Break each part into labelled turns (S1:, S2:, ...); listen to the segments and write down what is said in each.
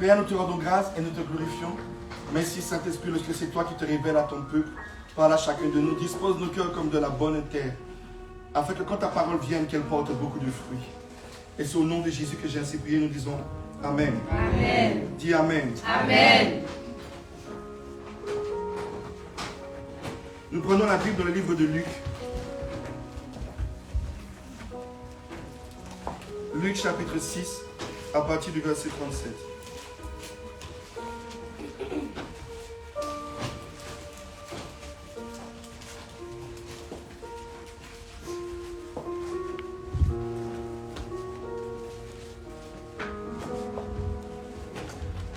S1: Père, nous te rendons grâce et nous te glorifions. Merci Saint-Esprit, lorsque c'est toi qui te révèles à ton peuple. Parle à chacun de nous, dispose nos cœurs comme de la bonne terre, afin que quand ta parole vienne, qu'elle porte beaucoup de fruits. Et c'est au nom de Jésus que j'ai ainsi prié, nous disons Amen.
S2: Amen.
S1: Dis Amen.
S2: Amen.
S1: Nous prenons la Bible dans le livre de Luc. Luc chapitre 6, à partir du verset 37.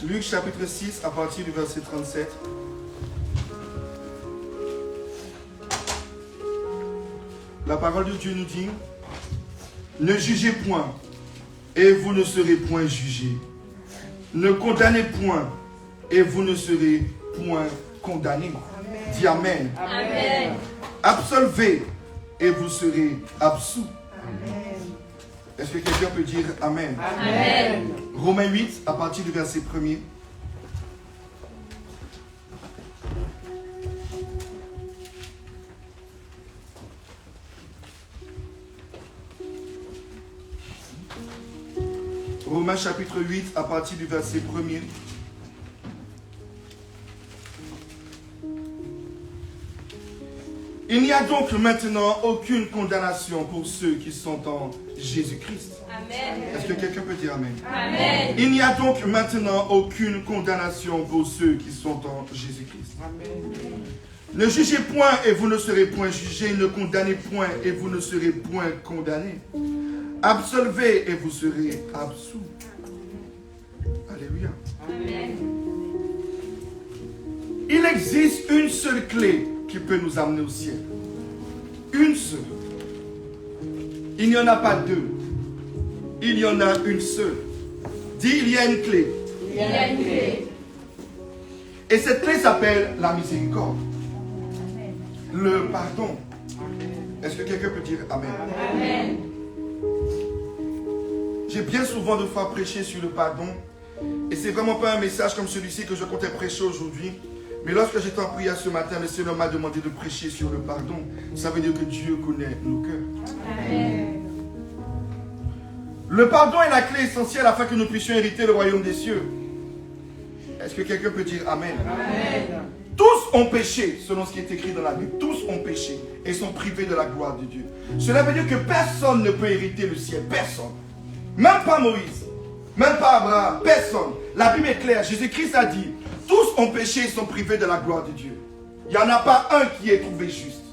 S1: Luc chapitre 6 à partir du verset 37. La parole de Dieu nous dit: ne jugez point et vous ne serez point jugés. Ne condamnez point et vous ne serez point condamnés. Dis Amen.
S2: Amen.
S1: Absolvez et vous serez absous.
S2: Amen.
S1: Est-ce que quelqu'un peut dire Amen?
S2: Amen.
S1: Romains 8, à partir du verset 1er. Romains chapitre 8, à partir du verset 1er. Il n'y a donc maintenant aucune condamnation pour ceux qui sont en Jésus-Christ.
S2: Amen.
S1: Est-ce que quelqu'un peut dire Amen?
S2: Amen.
S1: Il n'y a donc maintenant aucune condamnation pour ceux qui sont en Jésus-Christ. Ne jugez point et vous ne serez point jugés. Ne condamnez point et vous ne serez point condamnés. Absolvez et vous serez absous. Alléluia.
S2: Amen.
S1: Il existe une seule clé qui peut nous amener au ciel. Une seule. Il n'y en a pas deux. Il y en a une seule. Dis, il y a une clé.
S2: Il y a une clé.
S1: Et cette clé s'appelle la miséricorde. Le pardon. Est-ce que quelqu'un peut dire Amen?
S2: Amen.
S1: J'ai bien souvent de fois prêché sur le pardon. Et c'est vraiment pas un message comme celui-ci que je comptais prêcher aujourd'hui. Mais lorsque j'étais en prière ce matin, le Seigneur m'a demandé de prêcher sur le pardon. Ça veut dire que Dieu connaît nos cœurs.
S2: Amen.
S1: Le pardon est la clé essentielle afin que nous puissions hériter le royaume des cieux. Est-ce que quelqu'un peut dire Amen?
S2: Amen.
S1: Tous ont péché, selon ce qui est écrit dans la Bible. Tous ont péché et sont privés de la gloire de Dieu. Cela veut dire que personne ne peut hériter le ciel. Personne. Même pas Moïse. Même pas Abraham. Personne. La Bible est claire. Jésus-Christ a dit: tous ont péché et sont privés de la gloire de Dieu. Il n'y en a pas un qui est trouvé juste.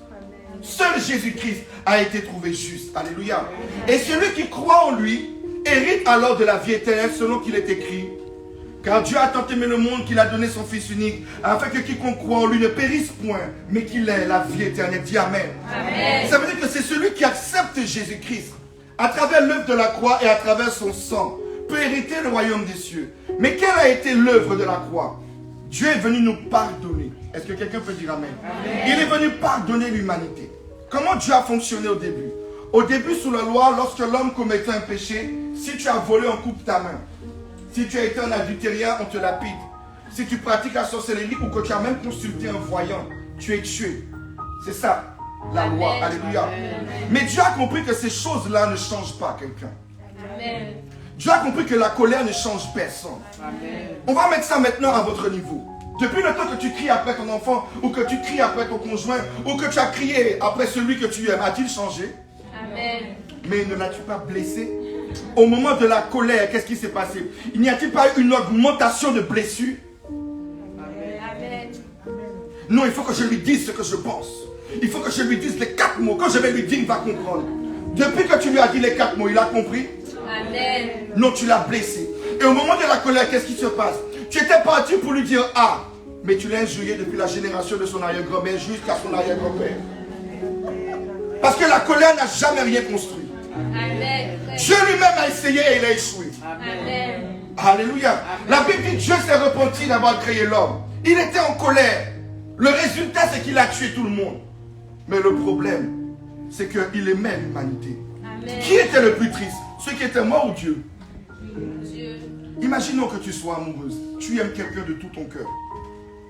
S1: Seul Jésus-Christ a été trouvé juste. Alléluia. Et celui qui croit en lui hérite alors de la vie éternelle, selon qu'il est écrit: car Dieu a tant aimé le monde qu'il a donné son Fils unique, afin que quiconque croit en lui ne périsse point, mais qu'il ait la vie éternelle. Dis Amen.
S2: Amen.
S1: Ça veut dire que c'est celui qui accepte Jésus-Christ, à travers l'œuvre de la croix et à travers son sang, peut hériter le royaume des cieux. Mais quelle a été l'œuvre de la croix? Dieu est venu nous pardonner. Est-ce que quelqu'un peut dire Amen?
S2: Amen.
S1: Il est venu pardonner l'humanité. Comment Dieu a fonctionné au début? Au début, sous la loi, lorsque l'homme commettait un péché, si tu as volé, on coupe ta main. Si tu as été un adultérien, on te lapide. Si tu pratiques la sorcellerie ou que tu as même consulté un voyant, tu es tué. C'est ça, la loi. Alléluia. Mais Dieu a compris que ces choses-là ne changent pas quelqu'un.
S2: Amen.
S1: Dieu a compris que la colère ne change personne.
S2: Amen.
S1: On va mettre ça maintenant à votre niveau. Depuis le temps que tu cries après ton enfant, ou que tu cries après ton conjoint, ou que tu as crié après celui que tu aimes, a-t-il changé?
S2: Amen.
S1: Mais ne l'as-tu pas blessé? Au moment de la colère, qu'est-ce qui s'est passé? Il n'y a-t-il pas eu une augmentation de blessures?
S2: Amen.
S1: Non, il faut que je lui dise ce que je pense. Il faut que je lui dise les 4 mots. Quand je vais lui dire, il va comprendre. Depuis que tu lui as dit les 4 mots, il a compris?
S2: Amen.
S1: Non, tu l'as blessé. Et au moment de la colère, qu'est-ce qui se passe? Tu étais parti pour lui dire A, mais tu l'as injurié depuis la génération de son arrière-grand-mère jusqu'à son arrière-grand-père. Parce que la colère n'a jamais rien construit.
S2: Amen.
S1: Dieu lui-même a essayé et il a échoué.
S2: Amen.
S1: Alléluia. La Bible dit Dieu s'est repenti d'avoir créé l'homme. Il était en colère. Le résultat, c'est qu'il a tué tout le monde. Mais le problème, c'est qu'il aimait l'humanité.
S2: Amen.
S1: Qui était le plus triste? Ceux qui étaient morts ou Dieu?
S2: Dieu.
S1: Imaginons que tu sois amoureuse. Tu aimes quelqu'un de tout ton cœur.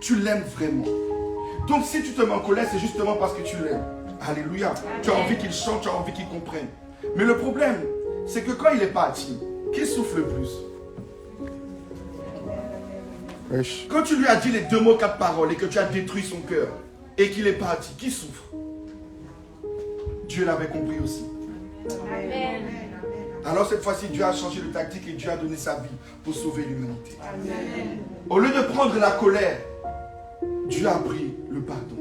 S1: Tu l'aimes vraiment. Donc si tu te mets en colère, c'est justement parce que tu l'aimes. Alléluia. Tu as envie qu'il chante, tu as envie qu'il comprenne. Mais le problème, c'est que quand il est parti, qui souffre le plus? Quand tu lui as dit les 2 mots, 4 paroles et que tu as détruit son cœur et qu'il est parti, qui souffre? Dieu l'avait compris aussi.
S2: Amen.
S1: Alors cette fois-ci, Dieu a changé de tactique et Dieu a donné sa vie pour sauver l'humanité. Au lieu de prendre la colère, Dieu a pris le pardon.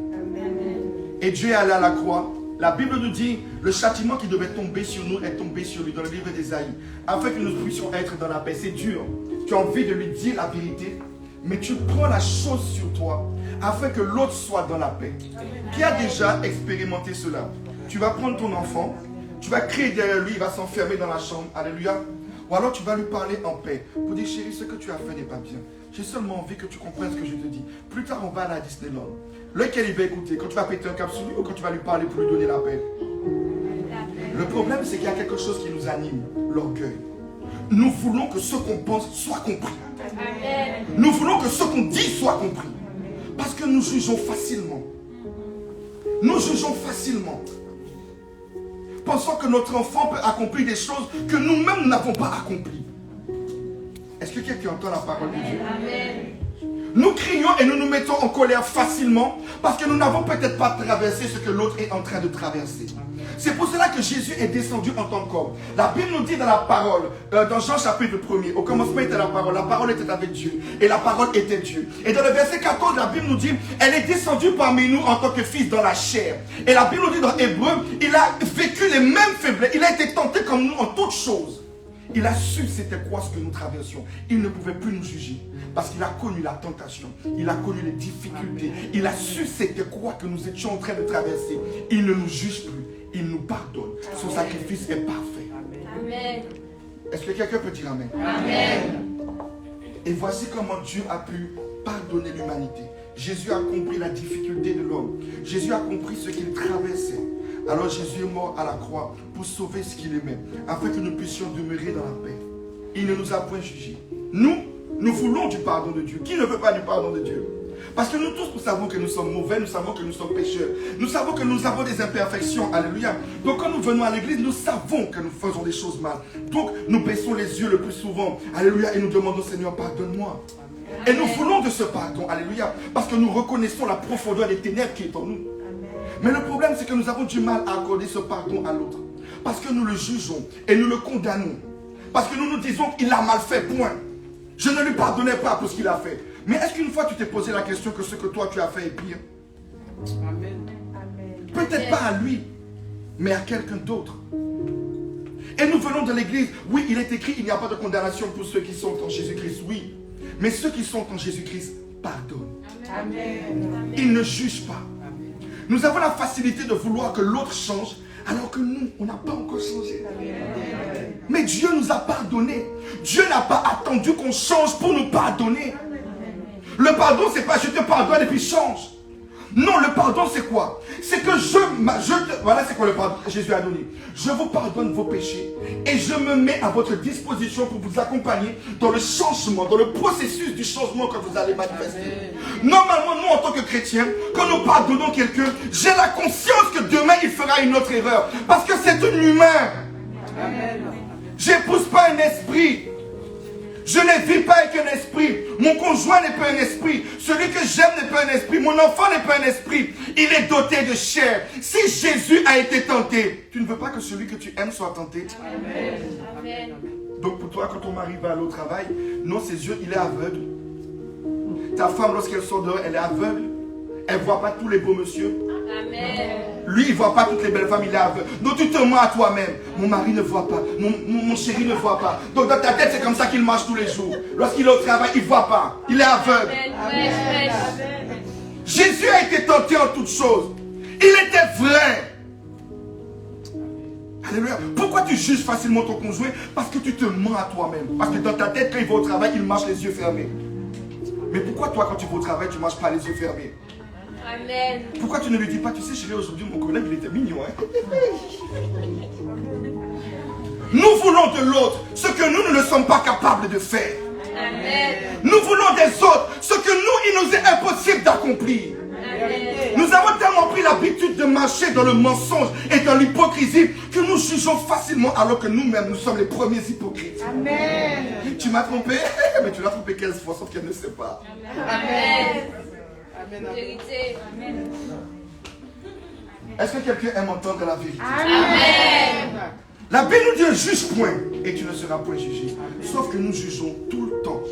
S1: Et Dieu est allé à la croix. La Bible nous dit, le châtiment qui devait tomber sur nous est tombé sur lui dans le livre d'Ésaïe, afin que nous puissions être dans la paix. C'est dur. Tu as envie de lui dire la vérité, mais tu prends la chose sur toi, afin que l'autre soit dans la paix. Qui a déjà expérimenté cela? Tu vas prendre ton enfant, tu vas crier derrière lui, il va s'enfermer dans la chambre. Alléluia. Ou alors tu vas lui parler en paix, pour dire, chérie, ce que tu as fait n'est pas bien. J'ai seulement envie que tu comprennes ce que je te dis. Plus tard, on va aller à Disneyland. Lequel il va écouter? Quand tu vas péter un cap sur lui ou quand tu vas lui parler pour lui donner la paix? Le problème, c'est qu'il y a quelque chose qui nous anime, l'orgueil. Nous voulons que ce qu'on pense soit compris.
S2: Amen.
S1: Nous voulons que ce qu'on dit soit compris. Parce que nous jugeons facilement. Nous jugeons facilement. Pensant que notre enfant peut accomplir des choses que nous-mêmes n'avons pas accomplies. Est-ce que quelqu'un entend la parole de Dieu?
S2: Amen.
S1: Nous crions et nous nous mettons en colère facilement parce que nous n'avons peut-être pas traversé ce que l'autre est en train de traverser. C'est pour cela que Jésus est descendu en tant qu'homme. La Bible nous dit dans la parole, dans Jean chapitre 1er, au commencement était la parole était avec Dieu et la parole était Dieu. Et dans le verset 14, la Bible nous dit, elle est descendue parmi nous en tant que fils dans la chair. Et la Bible nous dit dans Hébreu, il a vécu les mêmes faiblesses, il a été tenté comme nous en toutes choses. Il a su c'était quoi ce que nous traversions. Il ne pouvait plus nous juger. Parce qu'il a connu la tentation. Il a connu les difficultés. Il a su c'était quoi que nous étions en train de traverser. Il ne nous juge plus. Il nous pardonne. Son sacrifice est parfait.
S2: Amen.
S1: Est-ce que quelqu'un peut dire Amen?
S2: Amen.
S1: Et voici comment Dieu a pu pardonner l'humanité. Jésus a compris la difficulté de l'homme. Jésus a compris ce qu'il traversait. Alors Jésus est mort à la croix pour sauver ce qu'il aimait, afin que nous puissions demeurer dans la paix. Il ne nous a point jugés. Nous voulons du pardon de Dieu. Qui ne veut pas du pardon de Dieu? Parce que nous tous, nous savons que nous sommes mauvais, nous savons que nous sommes pécheurs. Nous savons que nous avons des imperfections. Alléluia. Donc quand nous venons à l'église, nous savons que nous faisons des choses mal. Donc nous baissons les yeux le plus souvent. Alléluia. Et nous demandons, Seigneur, pardonne-moi. Et nous voulons de ce pardon. Alléluia. Parce que nous reconnaissons la profondeur des ténèbres qui est en nous. Mais le problème, c'est que nous avons du mal à accorder ce pardon à l'autre. Parce que nous le jugeons et nous le condamnons. Parce que nous nous disons qu'il a mal fait, point. Je ne lui pardonnais pas pour ce qu'il a fait. Mais est-ce qu'une fois tu t'es posé la question que ce que toi tu as fait est pire?
S3: Amen.
S1: Peut-être pas à lui, mais à quelqu'un d'autre. Et nous venons de l'église. Oui, il est écrit, il n'y a pas de condamnation pour ceux qui sont en Jésus-Christ. Oui. Mais ceux qui sont en Jésus-Christ pardonnent.
S3: Amen.
S1: Ils ne jugent pas. Nous avons la facilité de vouloir que l'autre change, alors que nous, on n'a pas encore changé. Mais Dieu nous a pardonné. Dieu n'a pas attendu qu'on change pour nous pardonner. Le pardon, c'est pas je te pardonne et puis change. Non, le pardon, c'est quoi? C'est que voilà c'est quoi le pardon que Jésus a donné. Je vous pardonne vos péchés et je me mets à votre disposition pour vous accompagner dans le changement, dans le processus du changement que vous allez manifester. Normalement, nous, en tant que chrétiens, quand nous pardonnons quelqu'un, j'ai la conscience que demain, il fera une autre erreur. Parce que c'est un humain. J'épouse pas un esprit. Je ne vis pas avec un esprit. Mon conjoint n'est pas un esprit. Celui que j'aime n'est pas un esprit. Mon enfant n'est pas un esprit. Il est doté de chair. Si Jésus a été tenté, tu ne veux pas que celui que tu aimes soit tenté?
S2: Amen. Amen.
S1: Donc pour toi, quand ton mari va aller au travail, non, ses yeux, il est aveugle. Ta femme, lorsqu'elle sort dehors, elle est aveugle. Elle ne voit pas tous les beaux monsieur.
S2: Amen.
S1: Lui, il ne voit pas toutes les belles femmes, il est aveugle. Donc tu te mens à toi-même. Mon mari ne voit pas. Mon chéri ne voit pas. Donc dans ta tête, c'est comme ça qu'il marche tous les jours. Lorsqu'il est au travail, il ne voit pas. Il est aveugle.
S2: Amen.
S1: Jésus a été tenté en toutes choses. Il était vrai. Alléluia. Pourquoi tu juges facilement ton conjoint? Parce que tu te mens à toi-même. Parce que dans ta tête, quand il va au travail, il marche les yeux fermés. Mais pourquoi toi, quand tu vas au travail, tu ne marches pas les yeux fermés?
S2: Amen.
S1: Pourquoi tu ne lui dis pas, tu sais chérie, aujourd'hui mon collègue il était mignon, hein? Nous voulons de l'autre ce que nous ne sommes pas capables de faire. Nous voulons des autres ce que nous, il nous est impossible d'accomplir. Nous avons tellement pris l'habitude de marcher dans le mensonge et dans l'hypocrisie que nous jugeons facilement alors que nous-mêmes, nous sommes les premiers hypocrites.
S3: Amen.
S1: Tu m'as trompé, mais tu l'as trompé 15 fois sauf qu'elle ne sait pas.
S2: Amen.
S3: Amen.
S2: Vérité. Amen.
S1: Est-ce que quelqu'un aime entendre la vérité?
S2: Amen.
S1: La Bible nous dit ne juge point et tu ne seras point jugé. Sauf que nous jugeons tout le temps.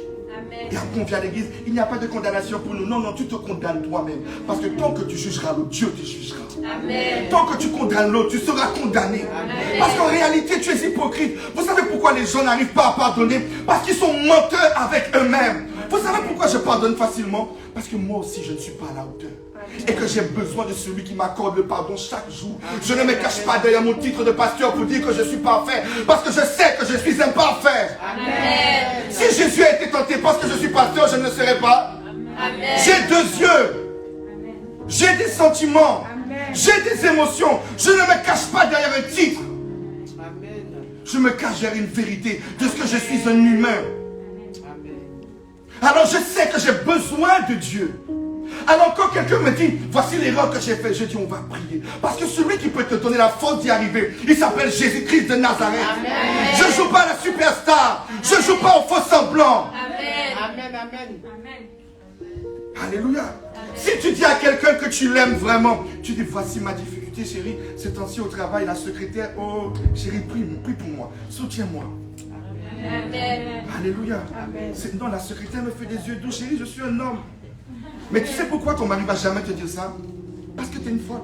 S1: Et après on vient à l'église, il n'y a pas de condamnation pour nous. Non, non, tu te condamnes toi-même. Parce que tant que tu jugeras l'autre, Dieu te jugera.
S2: Amen.
S1: Tant que tu condamnes l'autre, tu seras condamné. Parce qu'en réalité, tu es hypocrite. Vous savez pourquoi les gens n'arrivent pas à pardonner? Parce qu'ils sont menteurs avec eux-mêmes. Vous savez pourquoi je pardonne facilement? Parce que moi aussi, je ne suis pas à la hauteur. Et que j'ai besoin de celui qui m'accorde le pardon chaque jour. Je ne me cache pas derrière mon titre de pasteur pour dire que je suis parfait. Parce que je sais que je suis imparfait.
S2: Amen.
S1: Si Jésus a été tenté parce que je suis pasteur, je ne le serai pas.
S2: Amen.
S1: J'ai deux yeux. J'ai des sentiments. J'ai des émotions. Je ne me cache pas derrière un titre.
S3: Amen.
S1: Je me cache derrière une vérité de ce que je suis un humain.
S3: Amen.
S1: Alors je sais que j'ai besoin de Dieu. Alors quand quelqu'un me dit, voici l'erreur que j'ai faite, je dis on va prier. Parce que celui qui peut te donner la force d'y arriver, il s'appelle Jésus-Christ de Nazareth.
S2: Amen.
S1: Je ne joue pas à la superstar. Je ne joue pas au faux semblant.
S2: Amen.
S3: Amen. Amen.
S2: Amen.
S1: Alléluia. Si tu dis à quelqu'un que tu l'aimes vraiment, tu dis voici ma difficulté chérie, ces temps-ci au travail, la secrétaire, oh chérie, prie pour moi, soutiens-moi.
S2: Amen.
S1: Alléluia. Non, la secrétaire me fait des yeux doux, chérie, je suis un homme. Mais tu sais pourquoi ton mari ne va jamais te dire ça? Parce que tu es une folle.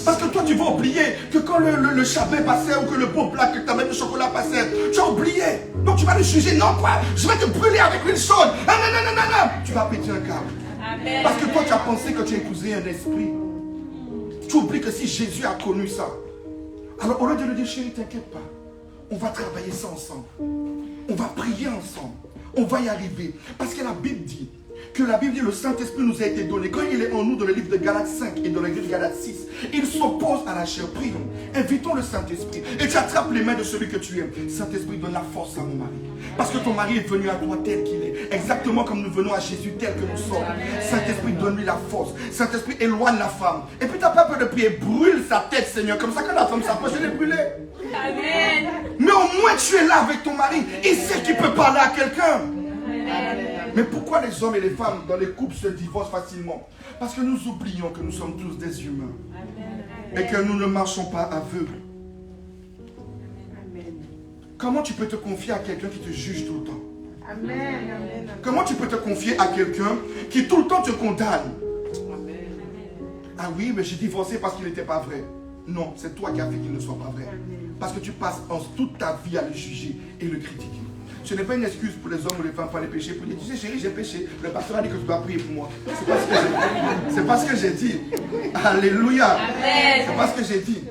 S1: Parce que toi tu vas oublier que quand le chapin passait ou que le pot plat que ta mère de chocolat passait, tu as oublié. Donc tu vas le juger, non quoi, je vais te brûler avec l'huile chaude. Ah, non, non, non, non. Tu vas péter un câble.
S2: Amen.
S1: Parce que toi tu as pensé que tu as épousé un esprit. Tu oublies que si Jésus a connu ça, alors au lieu de lui dire chérie, t'inquiète pas, on va travailler ça ensemble. On va prier ensemble. On va y arriver. Parce que la Bible dit que le Saint-Esprit nous a été donné. Quand il est en nous dans le livre de Galates 5 et dans le livre de Galates 6, il s'oppose à la chair. Prions. Invitons le Saint-Esprit. Et tu attrapes les mains de celui que tu aimes. Saint-Esprit, donne la force à mon mari. Parce que ton mari est venu à toi tel qu'il est. Exactement comme nous venons à Jésus tel que nous sommes. Saint-Esprit, donne-lui la force. Saint-Esprit, éloigne la femme. Et puis tu n'as pas peur de prier. Brûle sa tête, Seigneur. Comme ça, quand la femme s'approche, je l'ai brûlée.
S2: Amen.
S1: Mais au moins tu es là avec ton mari. Il sait qu'il peut parler à quelqu'un. Mais pourquoi les hommes et les femmes dans les couples se divorcent facilement? Parce que nous oublions que nous sommes tous des humains. Et que nous ne marchons pas aveugles. Comment tu peux te confier à quelqu'un qui te juge tout le temps? Comment tu peux te confier à quelqu'un qui tout le temps te condamne? Ah oui, mais j'ai divorcé parce qu'il n'était pas vrai. Non, c'est toi qui as fait qu'il ne soit pas vrai. Parce que tu passes toute ta vie à le juger et le critiquer. Ce n'est pas une excuse pour les hommes ou les femmes pour les pécher. Pour dire, tu sais chérie, j'ai péché. Le pasteur a dit que tu dois prier pour moi. C'est pas ce que j'ai dit. C'est pas ce que j'ai dit. Alléluia.
S2: Amen.
S1: C'est pas ce que j'ai dit.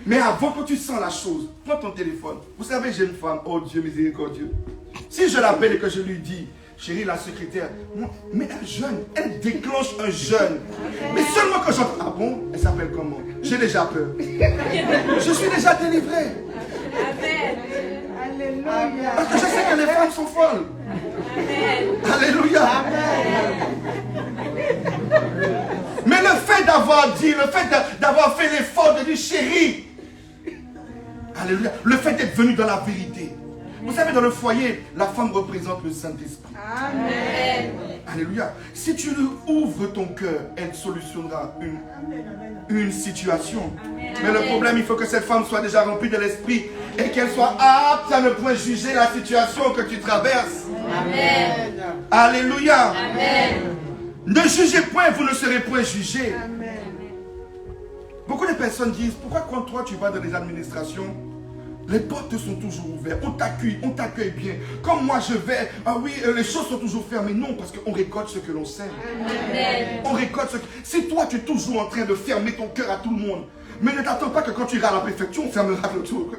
S1: Mais avant que tu sens la chose, prends ton téléphone. Vous savez, j'ai une femme, oh Dieu miséricordieux. Si je l'appelle et que je lui dis, chérie, la secrétaire, mais elle jeûne, elle déclenche un jeûne. Mais seulement quand j'entends, ah bon, elle s'appelle comment? J'ai déjà peur. Je suis déjà délivré.
S2: Amen.
S1: Parce que je sais que les femmes sont folles.
S2: Amen.
S1: Alléluia. Mais le fait d'avoir dit, le fait d'avoir fait l'effort de dire chérie, alléluia, le fait d'être venu dans la vérité. Vous savez, dans le foyer, la femme représente le Saint-Esprit.
S2: Amen.
S1: Alléluia. Si tu lui ouvres ton cœur, elle solutionnera une situation. Mais le problème, il faut que cette femme soit déjà remplie de l'Esprit et qu'elle soit apte à ne point juger la situation que tu traverses.
S2: Amen.
S1: Alléluia.
S2: Amen.
S1: Ne jugez point, vous ne serez point jugés. Beaucoup de personnes disent, pourquoi quand toi tu vas dans les administrations, les portes sont toujours ouvertes, on t'accueille bien. Comme moi je vais, ah oui, les choses sont toujours fermées. Non, parce qu'on récolte ce que l'on sème.
S2: Amen.
S1: On récolte ce que... Si toi tu es toujours en train de fermer ton cœur à tout le monde, mais ne t'attends pas que quand tu iras à la préfecture, on fermera le tout.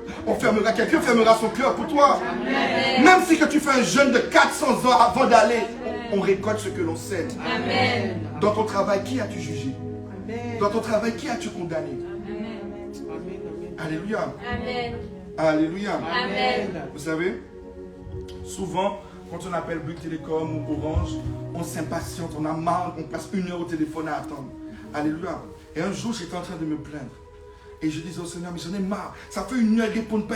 S1: Quelqu'un fermera son cœur pour toi.
S2: Amen.
S1: Même si que tu fais un jeûne de 400 ans avant d'aller, on récolte ce que l'on sème.
S2: Amen.
S1: Dans ton travail, qui as-tu jugé? Dans ton travail, qui as-tu condamné? Alléluia.
S2: Amen.
S1: Alléluia.
S2: Amen.
S1: Vous savez, souvent, quand on appelle Bouygues Télécom ou Orange, on s'impatiente, on a marre, on passe 1 heure au téléphone à attendre. Alléluia. Et un jour, j'étais en train de me plaindre. Et je disais au Seigneur, mais j'en ai marre. Ça fait 1 heure, ils ne répondent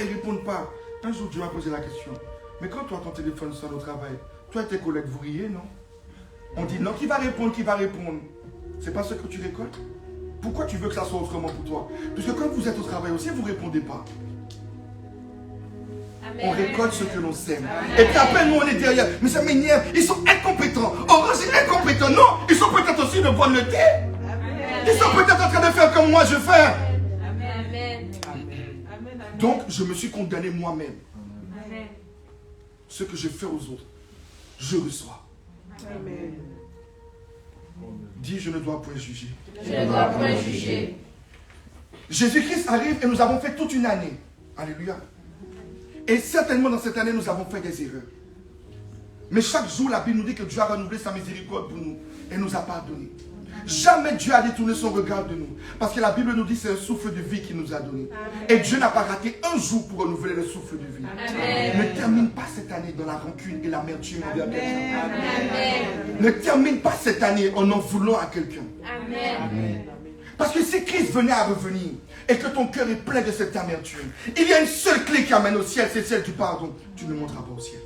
S1: pas. Un jour, Dieu m'a posé la question. Mais quand toi, ton téléphone sonne au travail, toi et tes collègues, vous riez, non? On dit, non, qui va répondre, qui va répondre? C'est pas ce que tu récoltes? Pourquoi tu veux que ça soit autrement pour toi? Parce que quand vous êtes au travail aussi, vous ne répondez pas.
S2: Amen.
S1: On récolte ce que l'on sème. Et puis après, nous, on est derrière. Mais ça m'énerve. Ils sont incompétents. Orange est incompétent. Non, ils sont peut-être aussi de bonne thé. Ils sont peut-être en train de faire comme moi je fais.
S2: Amen.
S1: Donc, je me suis condamné moi-même.
S2: Amen.
S1: Ce que je fais aux autres, je reçois.
S3: Amen.
S1: Dis, je ne dois point juger.
S2: Je ne dois point juger.
S1: Jésus-Christ arrive et nous avons fait toute une année. Alléluia. Et certainement dans cette année, nous avons fait des erreurs. Mais chaque jour, la Bible nous dit que Dieu a renouvelé sa miséricorde pour nous et nous a pardonné. Jamais Dieu a détourné son regard de nous. Parce que la Bible nous dit que c'est un souffle de vie qu'il nous a donné. Et Dieu n'a pas raté un jour pour renouveler le souffle de vie.
S2: Amen.
S1: Ne termine pas cette année dans la rancune et l'amertume envers quelqu'un.
S2: Amen.
S1: Ne termine pas cette année en voulant à quelqu'un.
S2: Amen.
S1: Parce que si Christ venait à revenir et que ton cœur est plein de cette amertume, il y a une seule clé qui amène au ciel, c'est celle du pardon. Tu ne monteras pas au ciel.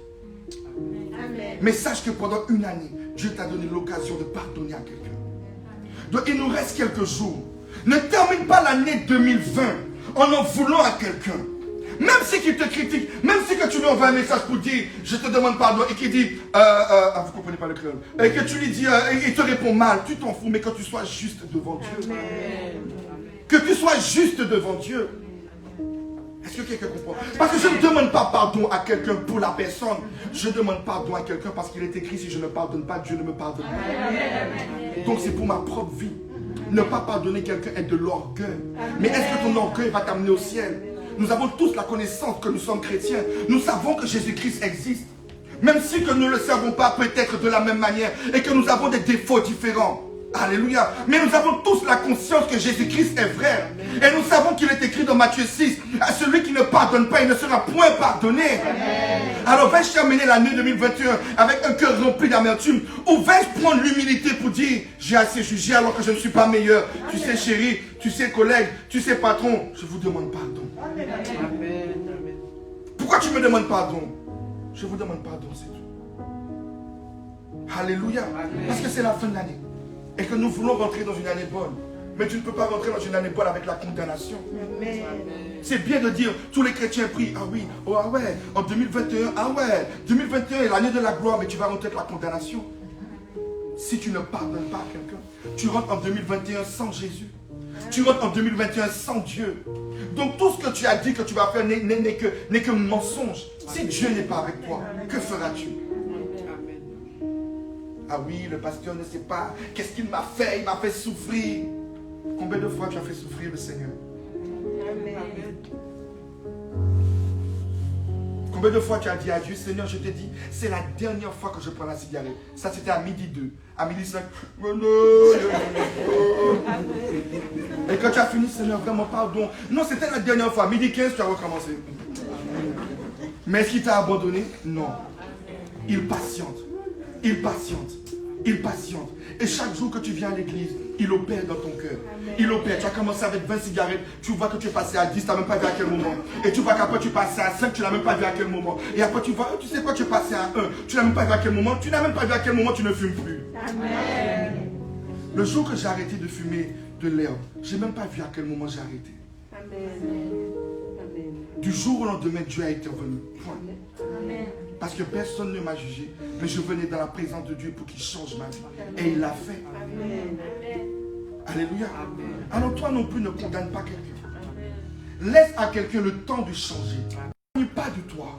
S2: Amen.
S1: Mais sache que pendant une année, Dieu t'a donné l'occasion de pardonner à quelqu'un. Donc il nous reste quelques jours. Ne termine pas l'année 2020 en voulant à quelqu'un. Même si il te critique, même si que tu lui envoies un message pour dire je te demande pardon et qu'il dit vous comprenez pas le créole, et que tu lui dis il te répond mal, tu t'en fous, mais que tu sois juste devant Dieu. Que tu sois juste devant Dieu. Est-ce que quelqu'un comprend? Parce que je ne demande pas pardon à quelqu'un pour la personne. Je demande pardon à quelqu'un parce qu'il est écrit si je ne pardonne pas, Dieu ne me pardonne pas. Donc c'est pour ma propre vie. Ne pas pardonner quelqu'un est de l'orgueil. Mais est-ce que ton orgueil va t'amener au ciel? Nous avons tous la connaissance que nous sommes chrétiens. Nous savons que Jésus-Christ existe. Même si que nous ne le savons pas peut-être de la même manière et que nous avons des défauts différents. Alléluia. Mais nous avons tous la conscience que Jésus-Christ est vrai. Et nous savons qu'il est écrit dans Matthieu 6. À celui qui ne pardonne pas, il ne sera point pardonné. Alors vais-je terminer l'année 2021 avec un cœur rempli d'amertume? Ou vais-je prendre l'humilité pour dire j'ai assez jugé alors que je ne suis pas meilleur? Tu sais chérie, tu sais collègue, tu sais patron, je vous demande pardon.
S3: Amen.
S1: Pourquoi tu me demandes pardon? Je vous demande pardon, c'est tout. Alléluia. Parce que c'est la fin de l'année. Et que nous voulons rentrer dans une année bonne. Mais tu ne peux pas rentrer dans une année bonne avec la condamnation. C'est bien de dire, tous les chrétiens prient, ah oui, oh ah ouais, en 2021, ah ouais, 2021 est l'année de la gloire, mais tu vas rentrer avec la condamnation. Si tu ne pardonnes pas à quelqu'un, tu rentres en 2021 sans Jésus. Tu rentres en 2021 sans Dieu. Donc tout ce que tu as dit que tu vas faire n'est que mensonge. Si Dieu n'est pas avec toi, que feras-tu? Ah oui, le pasteur ne sait pas. Qu'est-ce qu'il m'a fait? Il m'a fait souffrir. Combien de fois tu as fait souffrir le Seigneur? Combien de fois tu as dit à Dieu, Seigneur, je te dis, c'est la dernière fois que je prends la cigarette. Ça, c'était à midi 2. À midi 5. Et quand tu as fini, Seigneur, vraiment, pardon. Non, c'était la dernière fois. Midi 15, tu as recommencé. Mais est-ce qu'il t'a abandonné? Non. Il patiente. Il patiente. Il patiente. Et chaque jour que tu viens à l'église, il opère dans ton cœur. Il opère. Tu as commencé avec 20 cigarettes. Tu vois que tu es passé à 10, tu n'as même pas vu à quel moment. Et tu vois qu'après tu es passé à 5, tu n'as même pas vu à quel moment. Et après tu vois, tu sais quoi, tu es passé à 1, tu n'as même pas vu à quel moment. Tu n'as même pas vu à quel moment tu ne fumes plus.
S2: Amen.
S1: Le jour que j'ai arrêté de fumer de l'herbe, je n'ai même pas vu à quel moment j'ai arrêté. Du jour au lendemain, Dieu a intervenu. Point.
S2: Amen.
S1: Parce que personne ne m'a jugé. Mais je venais dans la présence de Dieu pour qu'il change ma vie. Et il l'a fait.
S2: Amen.
S1: Alléluia. Alors toi non plus ne condamne pas quelqu'un. Laisse à quelqu'un le temps de changer. Ne pas de toi.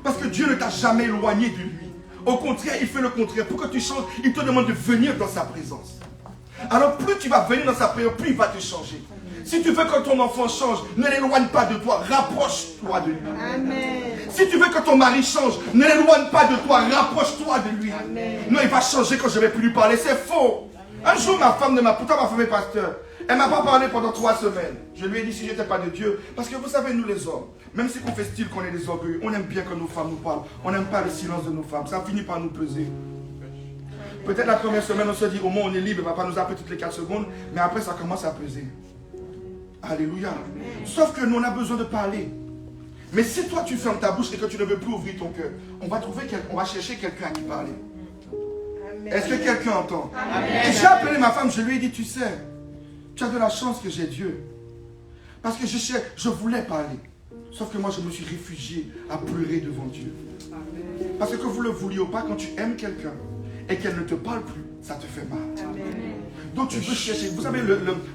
S1: Parce que Dieu ne t'a jamais éloigné de lui. Au contraire, il fait le contraire. Pour que tu changes, il te demande de venir dans sa présence. Alors plus tu vas venir dans sa présence, plus il va te changer. Si tu veux que ton enfant change, ne l'éloigne pas de toi, rapproche-toi de lui.
S3: Amen.
S1: Si tu veux que ton mari change, ne l'éloigne pas de toi, rapproche-toi de lui.
S3: Amen.
S1: Non, il va changer quand je ne vais plus lui parler, c'est faux. Un jour, pourtant ma femme est pasteur, Elle ne m'a pas parlé pendant 3 semaines. Je lui ai dit si je n'étais pas de Dieu. Parce que vous savez, nous les hommes, même si on fait style qu'on est des orgueilleux, on aime bien que nos femmes nous parlent. On n'aime pas le silence de nos femmes. Ça finit par nous peser. Peut-être la première semaine, on se dit au moins on est libre, papa nous appelle toutes les 4 secondes. Mais après, ça commence à peser. Alléluia. Sauf que nous, on a besoin de parler. Mais si toi, tu fermes ta bouche et que tu ne veux plus ouvrir ton cœur, on va chercher quelqu'un à qui parler. Est-ce que quelqu'un entend? Et j'ai appelé ma femme, je lui ai dit, tu sais, tu as de la chance que j'ai Dieu. Parce que je voulais parler. Sauf que moi, je me suis réfugié à pleurer devant Dieu. Parce que vous le vouliez ou pas, quand tu aimes quelqu'un et qu'elle ne te parle plus, ça te fait mal. Donc tu veux chercher. Vous savez,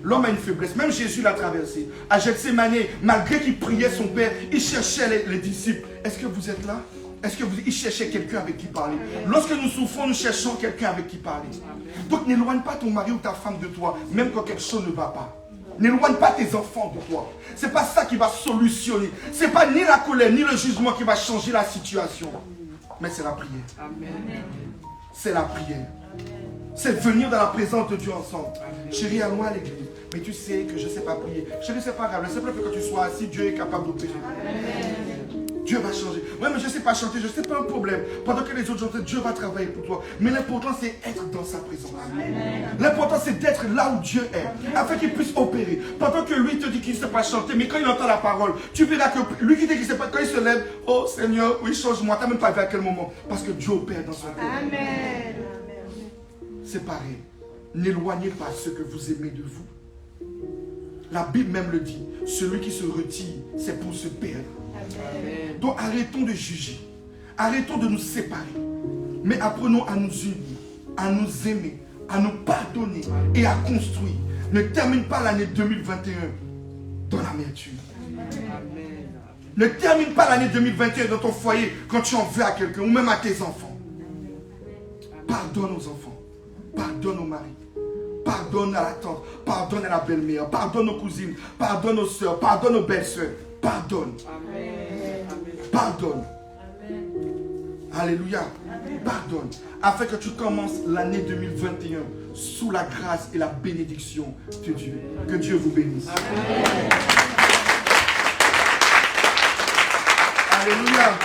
S1: l'homme a une faiblesse. Même Jésus l'a traversé. À Gethsémane, malgré qu'il priait son Père, il cherchait les disciples. Est-ce que vous êtes là? Est-ce que il cherchait quelqu'un avec qui parler? Lorsque nous souffrons, nous cherchons quelqu'un avec qui parler. Donc n'éloigne pas ton mari ou ta femme de toi, même quand quelque chose ne va pas. N'éloigne pas tes enfants de toi. Ce n'est pas ça qui va solutionner. Ce n'est pas ni la colère, ni le jugement qui va changer la situation. Mais c'est la prière. C'est la prière. C'est venir dans la présence de Dieu ensemble. Chérie, allons à l'église. Mais tu sais que je ne sais pas prier. Chérie, c'est pas grave. Le simple fait que tu sois assis, Dieu est capable d'opérer. Dieu va changer. Ouais, mais je ne sais pas chanter, je ne sais pas un problème. Pendant que les autres chantent, Dieu va travailler pour toi. Mais l'important, c'est être dans sa présence. L'important, c'est d'être là où Dieu est, afin qu'il puisse opérer. Pendant que lui te dit qu'il ne sait pas chanter, mais quand il entend la parole, tu verras que lui qui dit qu'il ne sait pas, quand il se lève, oh Seigneur, oui, change-moi. Tu n'as même pas vu à quel moment. Parce que Dieu opère dans son cœur.
S2: Amen.
S1: C'est pareil. N'éloignez pas ce que vous aimez de vous. La Bible même le dit. Celui qui se retire, c'est pour se perdre.
S3: Amen.
S1: Donc arrêtons de juger. Arrêtons de nous séparer. Mais apprenons à nous unir, à nous aimer, à nous pardonner et à construire. Ne termine pas l'année 2021 dans l'amertume. Ne termine pas l'année 2021 dans ton foyer quand tu en veux à quelqu'un ou même à tes enfants. Pardonne aux enfants. Pardonne aux maris. Pardonne à la tante. Pardonne à la belle-mère. Pardonne aux cousines. Pardonne aux soeurs. Pardonne aux belles-sœurs. Pardonne. Pardonne. Alléluia. Pardonne. Afin que tu commences l'année 2021 sous la grâce et la bénédiction de Dieu. Que Dieu vous bénisse. Alléluia.